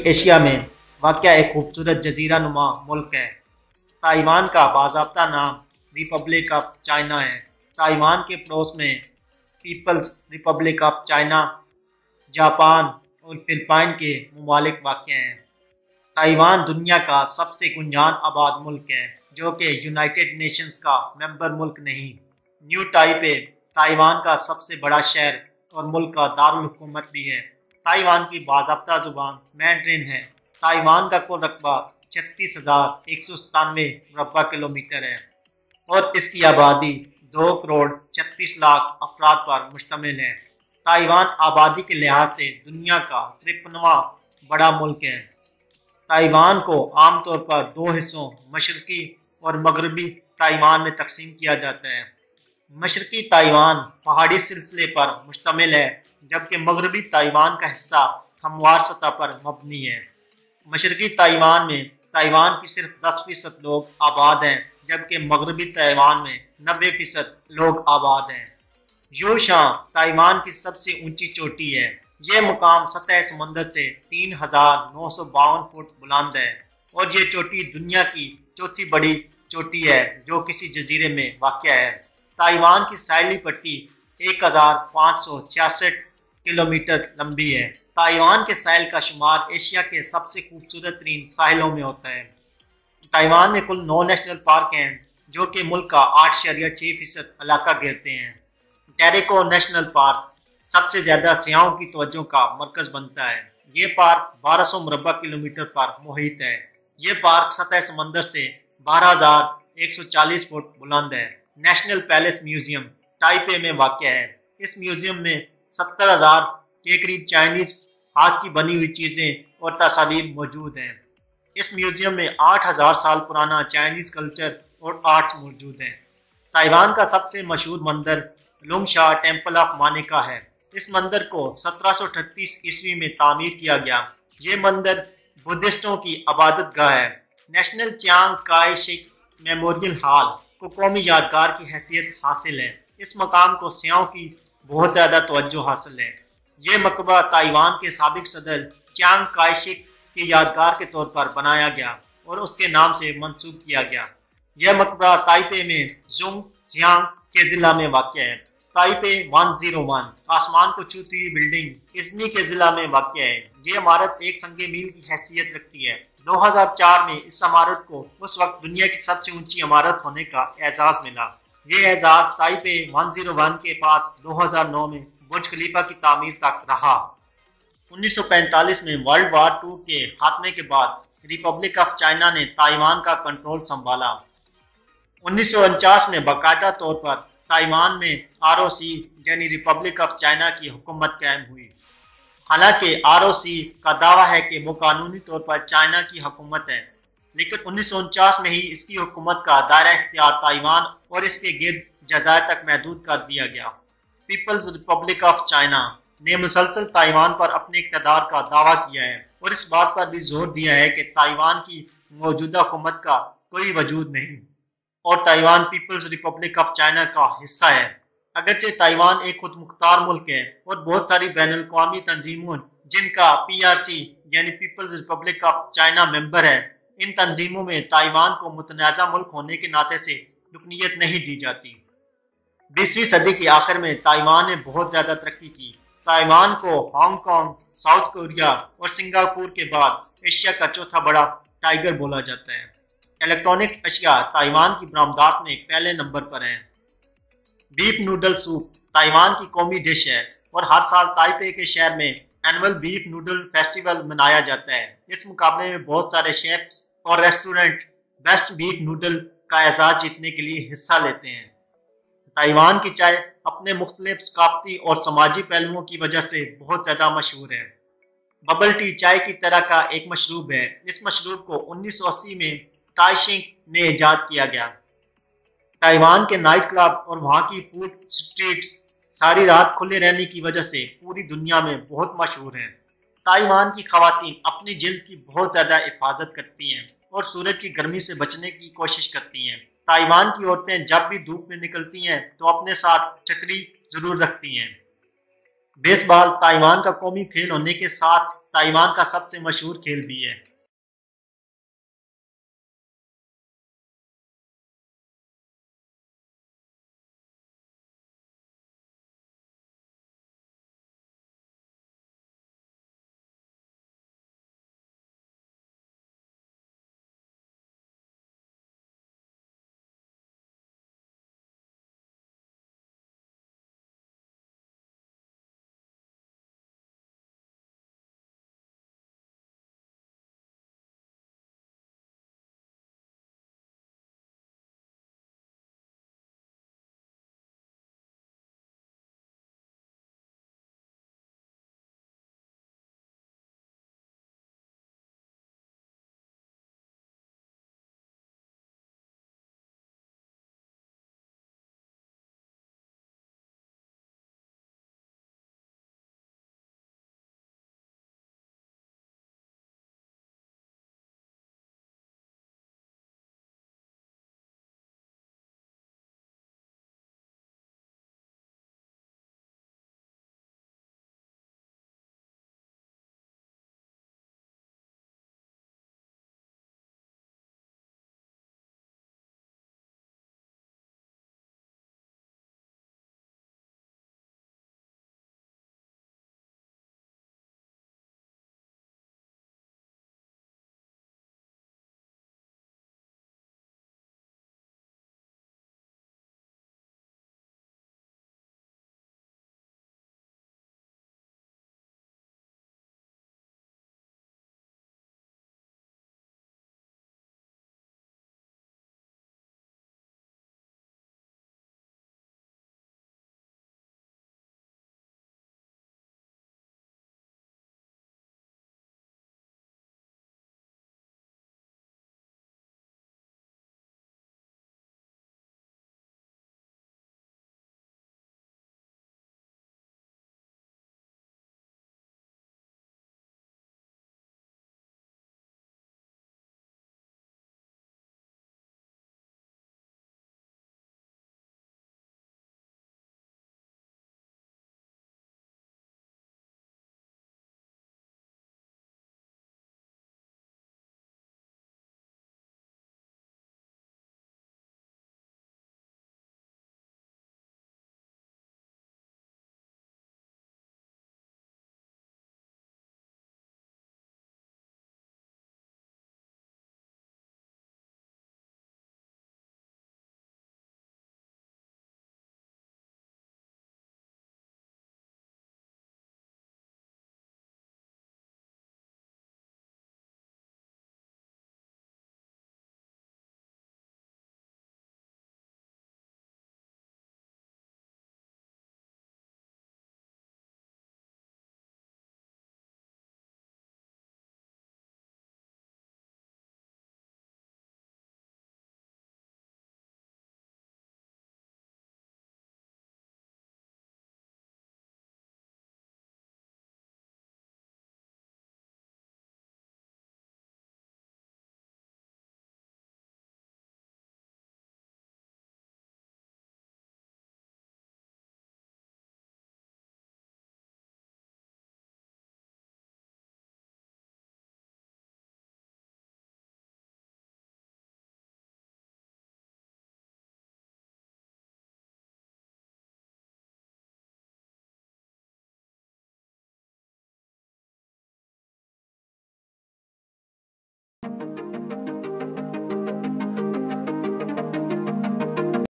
Asia में वाक़या एक खूबसूरत जज़ीरा नुमा मुल्क है। ताइवान का बाज़ाब्ता नाम रिपब्लिक ऑफ चाइना है। ताइवान के पड़ोस में People's Republic of China, Japan और फिलिपाइन के ममालिक वाक़ हैं। ताइवान दुनिया का सबसे गुंजान आबाद मुल्क है, जो कि यूनाइटेड नेशंस का मेंबर मुल्क नहीं। न्यू टाइपे ताइवान का सबसे बड़ा शहर और मुल्क का दारुल हुकूमत भी है। ताइवान की बाज़ाब्ता ज़ुबान मैंड्रिन है। ताइवान का कुल रकबा 36,197 मुरब्बा किलोमीटर है और इसकी आबादी 2 करोड़ 36 लाख अफराद पर मुश्तमिल है। ताइवान आबादी के लिहाज से दुनिया का 53वां बड़ा मुल्क है। ताइवान को आमतौर पर 2 हिस्सों मशरकी और मगरबी ताइवान में तकसीम किया जाता है। मशरकी ताइवान पहाड़ी सिलसिले पर मुश्तमिल है, जबकि मगरबी ताइवान का हिस्सा हमवार सतह पर मबनी है। मशरकी ताइवान में ताइवान की सिर्फ 10% लोग आबाद हैं, जबकि मगरबी ताइवान में 90% लोग आबाद हैं। यूशान ताइवान की सबसे ऊंची चोटी है। यह मुकाम सतह समंदर से 3,952 फुट बुलंद है और ये चोटी दुनिया की चौथी बड़ी चोटी है जो किसी जजीरे में वाक़या है। ताइवान की साहिली पट्टी 1,566 किलोमीटर लंबी है। ताइवान के साहिल का शुमार एशिया के सबसे खूबसूरत तरीन साहिलों में होता है। ताइवान में कुल 9 नेशनल पार्क हैं, जो कि मुल्क का 8.6% इलाका घेरते हैं। टेरिको नेशनल पार्क सबसे ज्यादा सयाहों की तवज्जो का मरकज बनता है। ये पार्क 1200 मुरब्बा किलोमीटर पर मुहित है। ये पार्क सतह समंदर से 12,140 फुट बुलंद है। नेशनल पैलेस म्यूजियम टाइपे में वाक़या है। इस म्यूजियम में 70,000 के करीब चाइनीज हाथ की बनी हुई चीजें और तस्वीर मौजूद हैं। इस म्यूजियम में 8,000 साल पुराना चाइनीज कल्चर और आर्ट्स मौजूद हैं। ताइवान का सबसे मशहूर मंदिर लुंगशा टेम्पल ऑफ मानिका है। इस मंदिर को 1738 ईस्वी में तामीर किया गया। ये मंदिर बुद्धिस्टों की इबादत गाह है। नेशनल चियांग काय शेक मेमोरियल हॉल को कौमी यादगार की हैसियत हासिल है। इस मकाम को सयाहों की बहुत ज़्यादा तवज्जो हासिल है। ये मकबरा ताइवान के साबिक सदर चियांग काय शेक की यादगार के तौर पर बनाया गया और उसके नाम से मंसूब किया गया। यह मकबरा ताइपे में जुंग जियांग के जिला में वाक़या है। ताइपे 101 आसमान को छूती हुई बिल्डिंग इजनी के जिला में वाक़या है। ये इमारत एक संगे मील की हैसियत रखती है। 2004 में इस इमारत को उस वक्त दुनिया की सबसे ऊंची इमारत होने का एजाज मिला। ये एजाज ताइपे 101 के पास 2009 में बुर्ज खलीफा की तामीर तक रहा। 1945 में वर्ल्ड वार 2 के खात्मे के बाद रिपब्लिक ऑफ चाइना ने ताइवान का कंट्रोल संभाला। 1949 में बाकायदा तौर पर ताइवान में ROC यानी रिपब्लिक ऑफ चाइना की हुकूमत कायम हुई। हालांकि ROC का दावा है कि वो कानूनी तौर पर चाइना की हुकूमत है, लेकिन 1949 में ही इसकी हुकूमत का दायरा इख्तियार ताइवान और इसके गिर्द जज़ायर तक महदूद कर दिया गया। पीपल्स रिपब्लिक ऑफ चाइना ने मुसलसल ताइवान पर अपने इक़्तिदार का दावा किया है और इस बात पर भी जोर दिया है कि ताइवान की मौजूदा हुकूमत का कोई वजूद नहीं और Taiwan People's Republic of China का हिस्सा है। अगरचे ताइवान एक खुद मुख्तार मुल्क है और बहुत सारी बैनुल-अक़वामी तंजीमों जिनका PRC यानी People's Republic of China member है, इन तंजीमों में ताइवान को मुतनाज़ा मुल्क होने के नाते से रुकनीत नहीं दी जाती। 20वीं सदी के आखिर में ताइवान ने बहुत ज्यादा तरक्की की। ताइवान को हांगकांग, साउथ कोरिया और सिंगापुर के बाद एशिया का चौथा बड़ा टाइगर बोला जाता है। इलेक्ट्रॉनिक्स अशिया ताइवान की बरामदात में पहले नंबर पर हैं। बीफ नूडल सूप ताइवान की कौमी डिश है और हर साल ताइपे के शहर में एनुअल बीफ नूडल फेस्टिवल मनाया जाता है। इस मुकाबले में बहुत सारे शेफ्स और रेस्टोरेंट बेस्ट बीफ नूडल का एजाज जीतने के लिए हिस्सा लेते हैं। ताइवान की चाय अपने मुख्तलिफ सकाफती और समाजी पहलुओं की वजह से बहुत ज़्यादा मशहूर है। बबल टी चाय की तरह का एक मशरूब है। इस मशरूब को 1980 में ताइशिंग ने इजाद किया गया। ताइवान के नाइट क्लब और वहाँ की फूड स्ट्रीट्स सारी रात खुले रहने की वजह से पूरी दुनिया में बहुत मशहूर हैं। ताइवान की खवातीन अपनी जिल्द की बहुत ज़्यादा हिफाजत करती हैं और सूरज की गर्मी से बचने की कोशिश करती हैं। ताइवान की औरतें जब भी धूप में निकलती हैं तो अपने साथ छतरी जरूर रखती हैं। बेसबॉल ताइवान का कौमी खेल होने के साथ ताइवान का सबसे मशहूर खेल भी है।